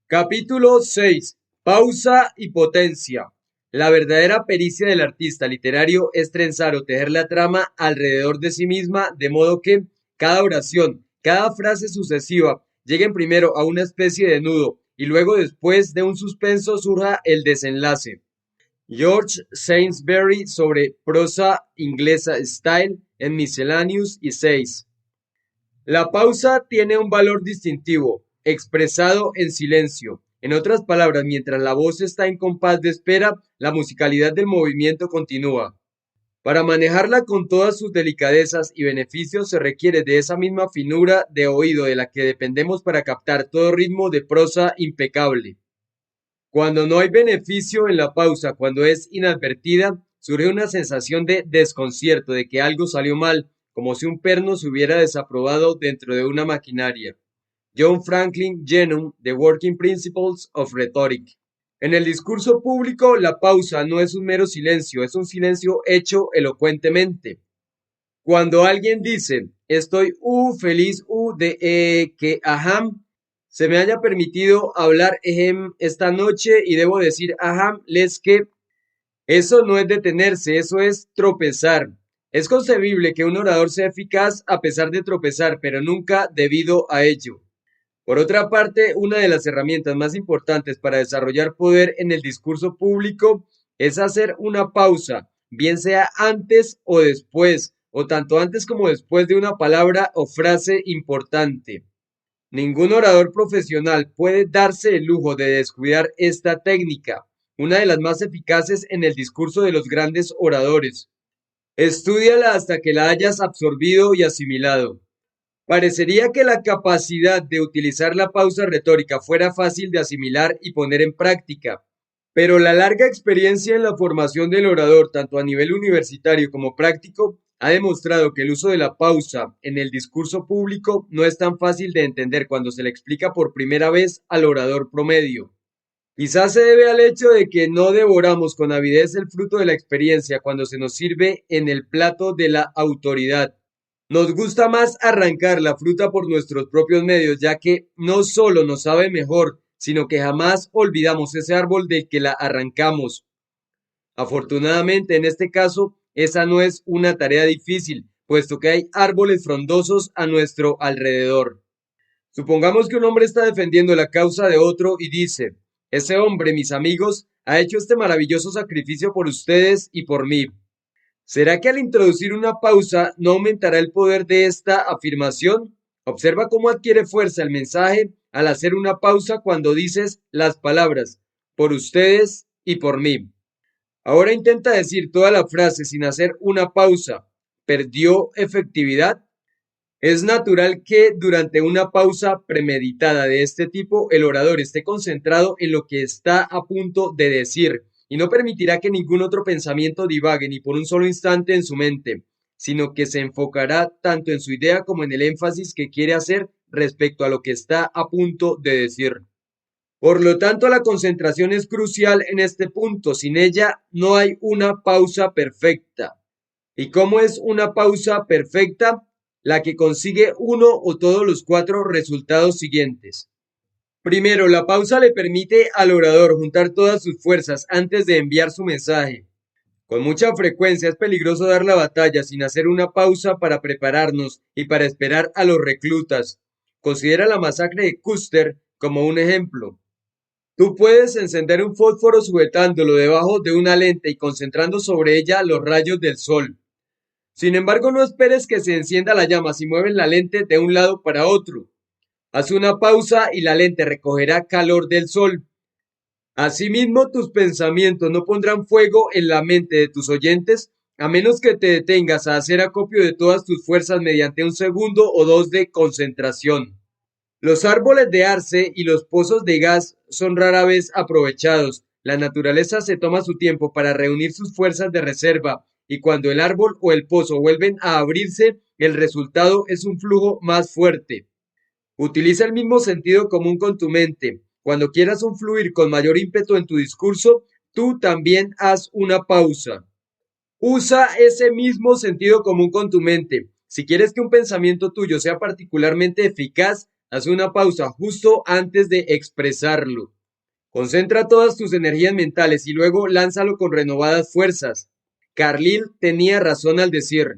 Capítulo 6. Pausa y potencia. La verdadera pericia del artista literario es trenzar o tejer la trama alrededor de sí misma, de modo que cada oración, cada frase sucesiva, lleguen primero a una especie de nudo y luego después de un suspenso surja el desenlace. George Sainsbury sobre prosa inglesa Style en Miscellaneous y 6. La pausa tiene un valor distintivo, expresado en silencio. En otras palabras, mientras la voz está en compás de espera, la musicalidad del movimiento continúa. Para manejarla con todas sus delicadezas y beneficios se requiere de esa misma finura de oído de la que dependemos para captar todo ritmo de prosa impecable. Cuando no hay beneficio en la pausa, cuando es inadvertida, surge una sensación de desconcierto, de que algo salió mal, como si un perno se hubiera desaprobado dentro de una maquinaria. John Franklin Genung, The Working Principles of Rhetoric. En el discurso público, la pausa no es un mero silencio, es un silencio hecho elocuentemente. Cuando alguien dice, estoy feliz de que aham se me haya permitido hablar esta noche y debo decir aham les que eso no es detenerse, eso es tropezar. Es concebible que un orador sea eficaz a pesar de tropezar, pero nunca debido a ello. Por otra parte, una de las herramientas más importantes para desarrollar poder en el discurso público es hacer una pausa, bien sea antes o después, o tanto antes como después de una palabra o frase importante. Ningún orador profesional puede darse el lujo de descuidar esta técnica, una de las más eficaces en el discurso de los grandes oradores. Estúdiala hasta que la hayas absorbido y asimilado. Parecería que la capacidad de utilizar la pausa retórica fuera fácil de asimilar y poner en práctica, pero la larga experiencia en la formación del orador, tanto a nivel universitario como práctico, ha demostrado que el uso de la pausa en el discurso público no es tan fácil de entender cuando se le explica por primera vez al orador promedio. Quizás se debe al hecho de que no devoramos con avidez el fruto de la experiencia cuando se nos sirve en el plato de la autoridad. Nos gusta más arrancar la fruta por nuestros propios medios, ya que no solo nos sabe mejor, sino que jamás olvidamos ese árbol del que la arrancamos. Afortunadamente, en este caso, esa no es una tarea difícil, puesto que hay árboles frondosos a nuestro alrededor. Supongamos que un hombre está defendiendo la causa de otro y dice, ese hombre, mis amigos, ha hecho este maravilloso sacrificio por ustedes y por mí. ¿Será que al introducir una pausa no aumentará el poder de esta afirmación? Observa cómo adquiere fuerza el mensaje al hacer una pausa cuando dices las palabras por ustedes y por mí. Ahora intenta decir toda la frase sin hacer una pausa. ¿Perdió efectividad? Es natural que durante una pausa premeditada de este tipo el orador esté concentrado en lo que está a punto de decir y no permitirá que ningún otro pensamiento divague ni por un solo instante en su mente, sino que se enfocará tanto en su idea como en el énfasis que quiere hacer respecto a lo que está a punto de decir. Por lo tanto, la concentración es crucial en este punto. Sin ella no hay una pausa perfecta. ¿Y cómo es una pausa perfecta? La que consigue uno o todos los cuatro resultados siguientes. Primero, la pausa le permite al orador juntar todas sus fuerzas antes de enviar su mensaje. Con mucha frecuencia es peligroso dar la batalla sin hacer una pausa para prepararnos y para esperar a los reclutas. Considera la masacre de Custer como un ejemplo. Tú puedes encender un fósforo sujetándolo debajo de una lente y concentrando sobre ella los rayos del sol. Sin embargo, no esperes que se encienda la llama si mueves la lente de un lado para otro. Haz una pausa y la lente recogerá calor del sol. Asimismo, tus pensamientos no pondrán fuego en la mente de tus oyentes a menos que te detengas a hacer acopio de todas tus fuerzas mediante un segundo o dos de concentración. Los árboles de arce y los pozos de gas son rara vez aprovechados. La naturaleza se toma su tiempo para reunir sus fuerzas de reserva y cuando el árbol o el pozo vuelven a abrirse, el resultado es un flujo más fuerte. Utiliza el mismo sentido común con tu mente. Cuando quieras un fluir con mayor ímpetu en tu discurso, tú también haz una pausa. Usa ese mismo sentido común con tu mente. Si quieres que un pensamiento tuyo sea particularmente eficaz, haz una pausa justo antes de expresarlo. Concentra todas tus energías mentales y luego lánzalo con renovadas fuerzas. Carlyle tenía razón al decir: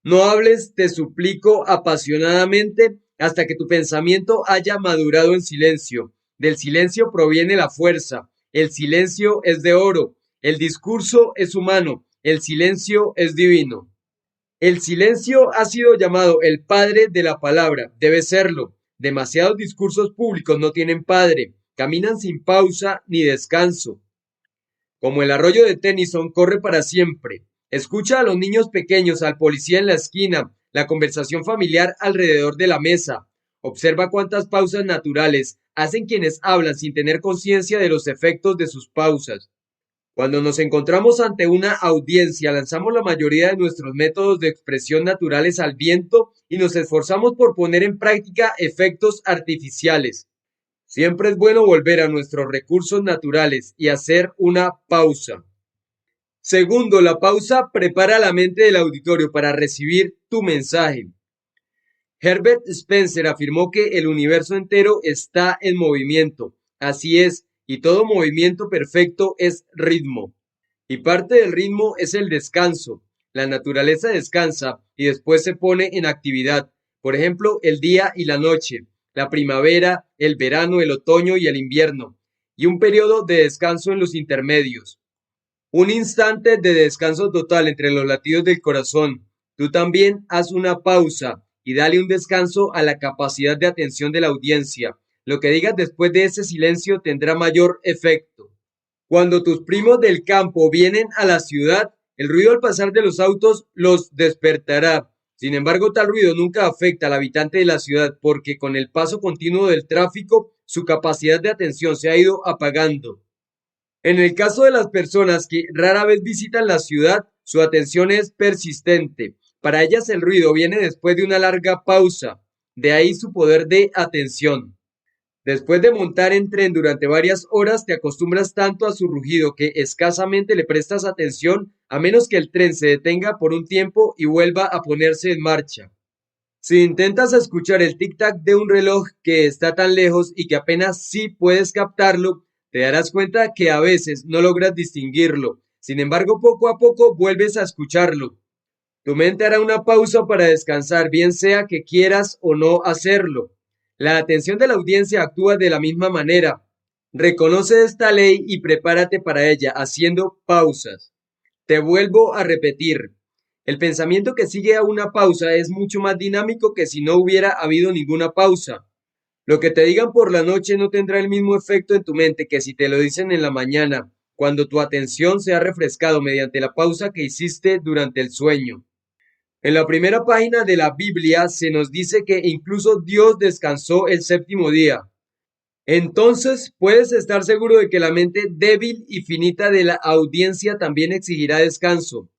no hables, te suplico, apasionadamente, hasta que tu pensamiento haya madurado en silencio. Del silencio proviene la fuerza. El silencio es de oro. El discurso es humano. El silencio es divino. El silencio ha sido llamado el padre de la palabra. Debe serlo. Demasiados discursos públicos no tienen padre. Caminan sin pausa ni descanso. Como el arroyo de Tennyson corre para siempre. Escucha a los niños pequeños, al policía en la esquina, la conversación familiar alrededor de la mesa. Observa cuántas pausas naturales hacen quienes hablan sin tener conciencia de los efectos de sus pausas. Cuando nos encontramos ante una audiencia, lanzamos la mayoría de nuestros métodos de expresión naturales al viento y nos esforzamos por poner en práctica efectos artificiales. Siempre es bueno volver a nuestros recursos naturales y hacer una pausa. Segundo, la pausa prepara la mente del auditorio para recibir tu mensaje. Herbert Spencer afirmó que el universo entero está en movimiento. Así es, y todo movimiento perfecto es ritmo. Y parte del ritmo es el descanso. La naturaleza descansa y después se pone en actividad. Por ejemplo, el día y la noche, la primavera, el verano, el otoño y el invierno, y un periodo de descanso en los intermedios. Un instante de descanso total entre los latidos del corazón. Tú también haz una pausa y dale un descanso a la capacidad de atención de la audiencia. Lo que digas después de ese silencio tendrá mayor efecto. Cuando tus primos del campo vienen a la ciudad, el ruido al pasar de los autos los despertará. Sin embargo, tal ruido nunca afecta al habitante de la ciudad porque con el paso continuo del tráfico, su capacidad de atención se ha ido apagando. En el caso de las personas que rara vez visitan la ciudad, su atención es persistente. Para ellas el ruido viene después de una larga pausa, de ahí su poder de atención. Después de montar en tren durante varias horas, te acostumbras tanto a su rugido que escasamente le prestas atención a menos que el tren se detenga por un tiempo y vuelva a ponerse en marcha. Si intentas escuchar el tic-tac de un reloj que está tan lejos y que apenas sí puedes captarlo, te darás cuenta que a veces no logras distinguirlo. Sin embargo, poco a poco vuelves a escucharlo. Tu mente hará una pausa para descansar, bien sea que quieras o no hacerlo. La atención de la audiencia actúa de la misma manera. Reconoce esta ley y prepárate para ella, haciendo pausas. Te vuelvo a repetir. El pensamiento que sigue a una pausa es mucho más dinámico que si no hubiera habido ninguna pausa. Lo que te digan por la noche no tendrá el mismo efecto en tu mente que si te lo dicen en la mañana, cuando tu atención se ha refrescado mediante la pausa que hiciste durante el sueño. En la primera página de la Biblia se nos dice que incluso Dios descansó el séptimo día. Entonces puedes estar seguro de que la mente débil y finita de la audiencia también exigirá descanso.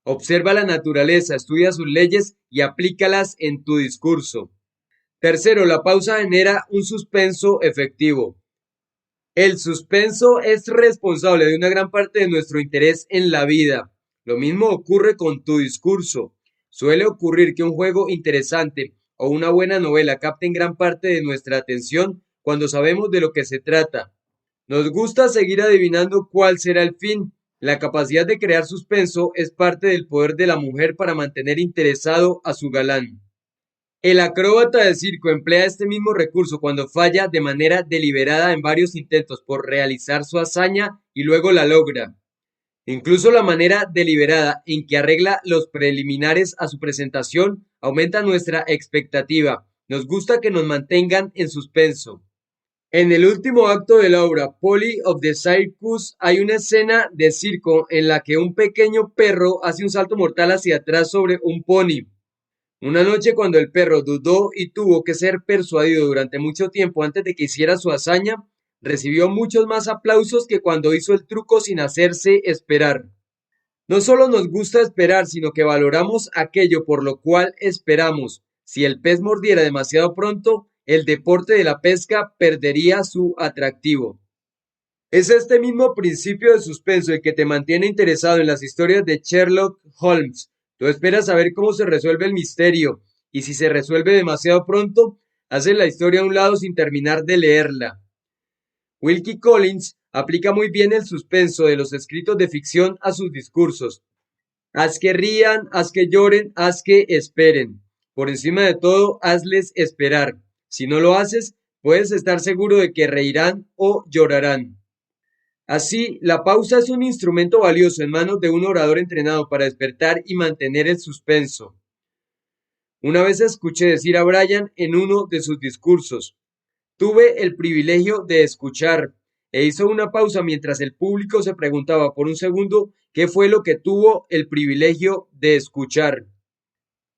Observa la naturaleza, estudia sus leyes y aplícalas en tu discurso. Tercero, la pausa genera un suspenso efectivo. El suspenso es responsable de una gran parte de nuestro interés en la vida. Lo mismo ocurre con tu discurso. Suele ocurrir que un juego interesante o una buena novela capten gran parte de nuestra atención cuando sabemos de lo que se trata. Nos gusta seguir adivinando cuál será el fin. La capacidad de crear suspenso es parte del poder de la mujer para mantener interesado a su galán. El acróbata de circo emplea este mismo recurso cuando falla de manera deliberada en varios intentos por realizar su hazaña y luego la logra. Incluso la manera deliberada en que arregla los preliminares a su presentación aumenta nuestra expectativa. Nos gusta que nos mantengan en suspenso. En el último acto de la obra Polly of the Circus hay una escena de circo en la que un pequeño perro hace un salto mortal hacia atrás sobre un pony. Una noche cuando el perro dudó y tuvo que ser persuadido durante mucho tiempo antes de que hiciera su hazaña, recibió muchos más aplausos que cuando hizo el truco sin hacerse esperar. No solo nos gusta esperar, sino que valoramos aquello por lo cual esperamos. Si el pez mordiera demasiado pronto, el deporte de la pesca perdería su atractivo. Es este mismo principio de suspenso el que te mantiene interesado en las historias de Sherlock Holmes. Tú esperas saber cómo se resuelve el misterio, y si se resuelve demasiado pronto, Hace la historia a un lado sin terminar de leerla. Wilkie Collins aplica muy bien el suspenso de los escritos de ficción a sus discursos. Haz que rían, haz que lloren, haz que esperen. Por encima de todo, hazles esperar. Si no lo haces, puedes estar seguro de que reirán o llorarán. Así, la pausa es un instrumento valioso en manos de un orador entrenado para despertar y mantener el suspenso. Una vez escuché decir a Bryan en uno de sus discursos: tuve el privilegio de escuchar, e hizo una pausa mientras el público se preguntaba por un segundo qué fue lo que tuvo el privilegio de escuchar.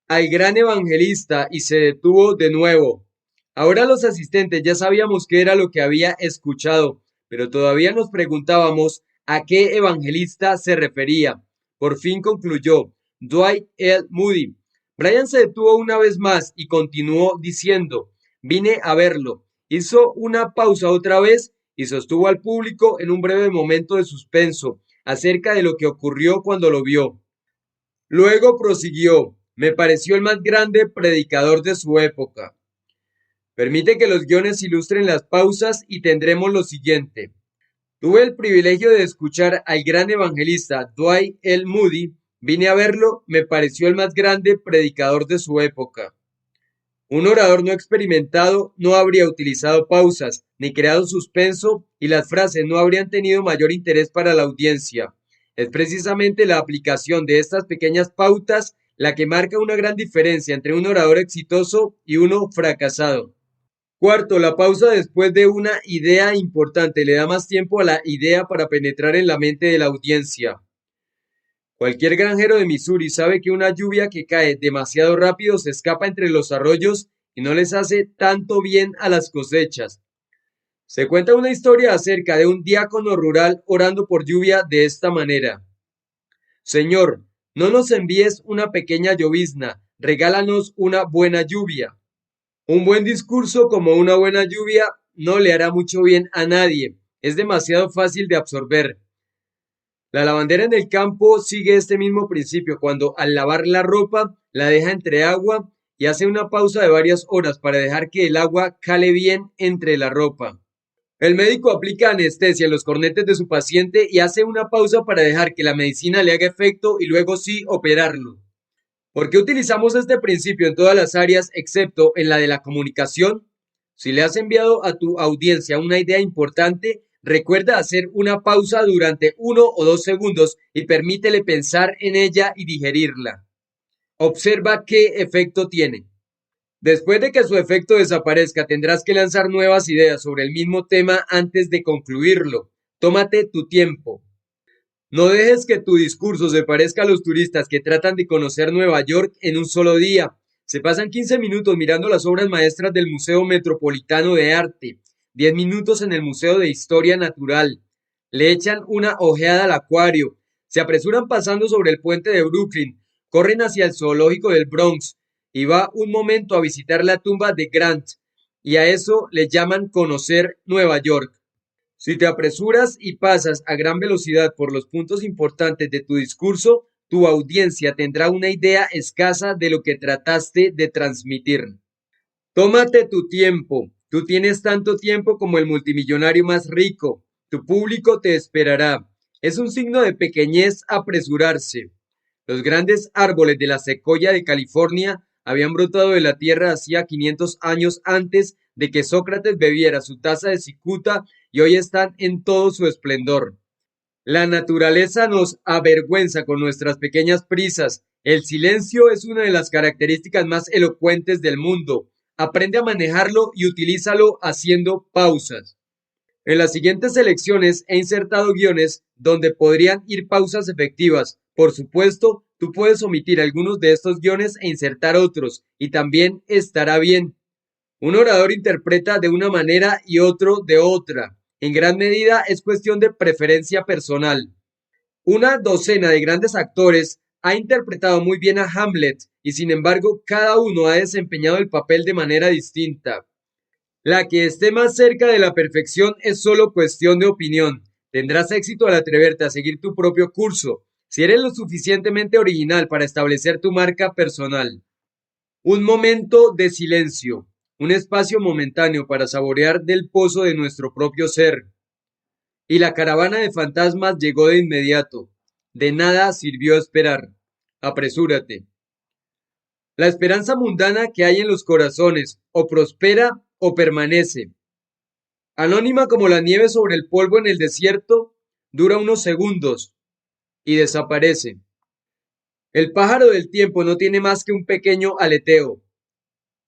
Al gran evangelista, y se detuvo de nuevo. Ahora los asistentes ya sabíamos qué era lo que había escuchado, pero todavía nos preguntábamos a qué evangelista se refería. Por fin concluyó: Dwight L. Moody. Bryan se detuvo una vez más y continuó diciendo: vine a verlo. Hizo una pausa otra vez y sostuvo al público en un breve momento de suspenso acerca de lo que ocurrió cuando lo vio. Luego prosiguió: me pareció el más grande predicador de su época. Permite que los guiones ilustren las pausas y tendremos lo siguiente. Tuve el privilegio de escuchar al gran evangelista Dwight L. Moody. Vine a verlo, me pareció el más grande predicador de su época. Un orador no experimentado no habría utilizado pausas, ni creado suspenso, y las frases no habrían tenido mayor interés para la audiencia. Es precisamente la aplicación de estas pequeñas pautas la que marca una gran diferencia entre un orador exitoso y uno fracasado. Cuarto, la pausa después de una idea importante le da más tiempo a la idea para penetrar en la mente de la audiencia. Cualquier granjero de Missouri sabe que una lluvia que cae demasiado rápido se escapa entre los arroyos y no les hace tanto bien a las cosechas. Se cuenta una historia acerca de un diácono rural orando por lluvia de esta manera: Señor, no nos envíes una pequeña llovizna, regálanos una buena lluvia. Un buen discurso como una buena lluvia no le hará mucho bien a nadie, es demasiado fácil de absorber. La lavandera en el campo sigue este mismo principio cuando al lavar la ropa la deja entre agua y hace una pausa de varias horas para dejar que el agua cale bien entre la ropa. El médico aplica anestesia en los cornetes de su paciente y hace una pausa para dejar que la medicina le haga efecto y luego sí operarlo. ¿Por qué utilizamos este principio en todas las áreas excepto en la de la comunicación? Si le has enviado a tu audiencia una idea importante, recuerda hacer una pausa durante 1 o 2 segundos y permítele pensar en ella y digerirla. Observa qué efecto tiene. Después de que su efecto desaparezca, tendrás que lanzar nuevas ideas sobre el mismo tema antes de concluirlo. Tómate tu tiempo. No dejes que tu discurso se parezca a los turistas que tratan de conocer Nueva York en un solo día. Se pasan 15 minutos mirando las obras maestras del Museo Metropolitano de Arte, 10 minutos en el Museo de Historia Natural, le echan una ojeada al acuario, se apresuran pasando sobre el puente de Brooklyn, corren hacia el zoológico del Bronx y va un momento a visitar la tumba de Grant, y a eso le llaman conocer Nueva York. Si te apresuras y pasas a gran velocidad por los puntos importantes de tu discurso, tu audiencia tendrá una idea escasa de lo que trataste de transmitir. Tómate tu tiempo. Tú tienes tanto tiempo como el multimillonario más rico. Tu público te esperará. Es un signo de pequeñez apresurarse. Los grandes árboles de la secoya de California habían brotado de la tierra hacía 500 años antes de que Sócrates bebiera su taza de cicuta y hoy están en todo su esplendor. La naturaleza nos avergüenza con nuestras pequeñas prisas. El silencio es una de las características más elocuentes del mundo. Aprende a manejarlo y utilízalo haciendo pausas. En las siguientes selecciones he insertado guiones donde podrían ir pausas efectivas. Por supuesto, tú puedes omitir algunos de estos guiones e insertar otros, y también estará bien. Un orador interpreta de una manera y otro de otra. En gran medida es cuestión de preferencia personal. Una docena de grandes actores ha interpretado muy bien a Hamlet y sin embargo cada uno ha desempeñado el papel de manera distinta. La que esté más cerca de la perfección es solo cuestión de opinión. Tendrás éxito al atreverte a seguir tu propio curso, si eres lo suficientemente original para establecer tu marca personal. Un momento de silencio. un espacio momentáneo para saborear del pozo de nuestro propio ser. Y la caravana de fantasmas llegó de inmediato. De nada sirvió esperar. Apresúrate. La esperanza mundana que hay en los corazones o prospera o permanece. Anónima como la nieve sobre el polvo en el desierto, dura unos segundos y desaparece. El pájaro del tiempo no tiene más que un pequeño aleteo.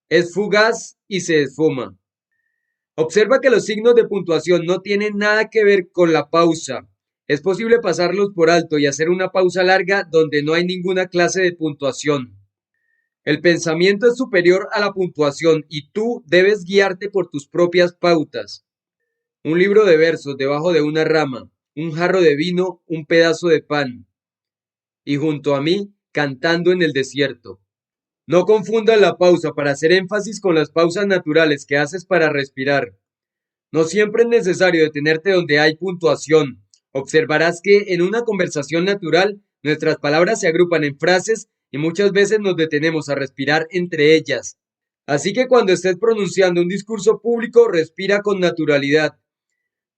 Es fugaz y se esfuma. Observa que los signos de puntuación no tienen nada que ver con la pausa. Es posible pasarlos por alto y hacer una pausa larga donde no hay ninguna clase de puntuación. El pensamiento es superior a la puntuación y tú debes guiarte por tus propias pautas. Un libro de versos debajo de una rama, un jarro de vino, un pedazo de pan. Y junto a mí, cantando en el desierto. No confundas la pausa para hacer énfasis con las pausas naturales que haces para respirar. No siempre es necesario detenerte donde hay puntuación. Observarás que en una conversación natural nuestras palabras se agrupan en frases y muchas veces nos detenemos a respirar entre ellas. Así que cuando estés pronunciando un discurso público, respira con naturalidad.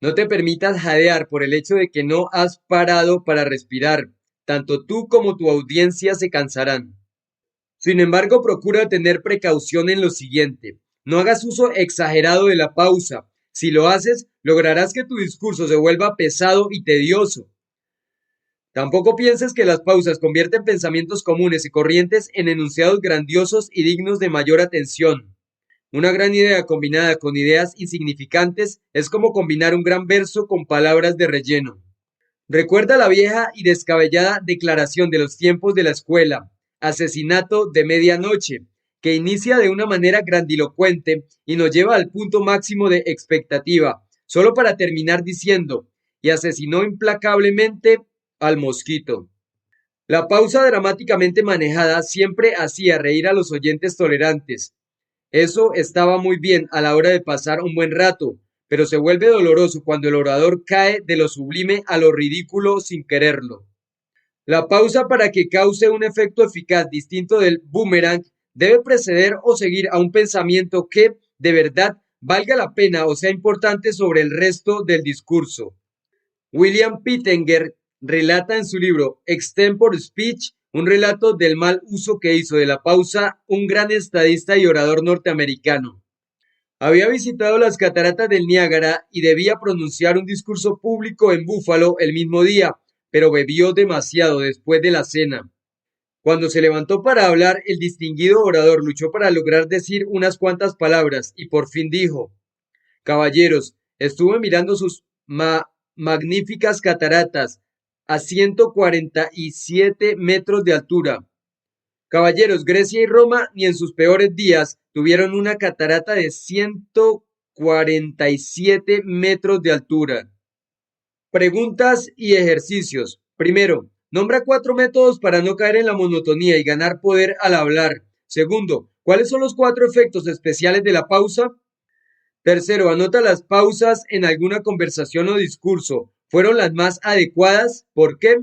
No te permitas jadear por el hecho de que no has parado para respirar. Tanto tú como tu audiencia se cansarán. Sin embargo, procura tener precaución en lo siguiente. No hagas uso exagerado de la pausa. Si lo haces, lograrás que tu discurso se vuelva pesado y tedioso. Tampoco pienses que las pausas convierten pensamientos comunes y corrientes en enunciados grandiosos y dignos de mayor atención. Una gran idea combinada con ideas insignificantes es como combinar un gran verso con palabras de relleno. Recuerda la vieja y descabellada declaración de los tiempos de la escuela, asesinato de medianoche, que inicia de una manera grandilocuente y nos lleva al punto máximo de expectativa, solo para terminar diciendo, y asesinó implacablemente al mosquito. La pausa dramáticamente manejada siempre hacía reír a los oyentes tolerantes. Eso estaba muy bien a la hora de pasar un buen rato, pero se vuelve doloroso cuando el orador cae de lo sublime a lo ridículo sin quererlo. La pausa para que cause un efecto eficaz distinto del boomerang debe preceder o seguir a un pensamiento que, de verdad, valga la pena o sea importante sobre el resto del discurso. William Pittenger relata en su libro Extempore Speech un relato del mal uso que hizo de la pausa un gran estadista y orador norteamericano. Había visitado las cataratas del Niágara y debía pronunciar un discurso público en Buffalo el mismo día, pero bebió demasiado después de la cena. Cuando se levantó para hablar, el distinguido orador luchó para lograr decir unas cuantas palabras y por fin dijo: Caballeros, estuve mirando sus magníficas cataratas a 147 metros de altura. Caballeros, Grecia y Roma ni en sus peores días tuvieron una catarata de 147 metros de altura. Preguntas y ejercicios. Primero, nombra 4 métodos para no caer en la monotonía y ganar poder al hablar. Segundo, ¿cuáles son los 4 efectos especiales de la pausa? Tercero, anota las pausas en alguna conversación o discurso. ¿Fueron las más adecuadas? ¿Por qué?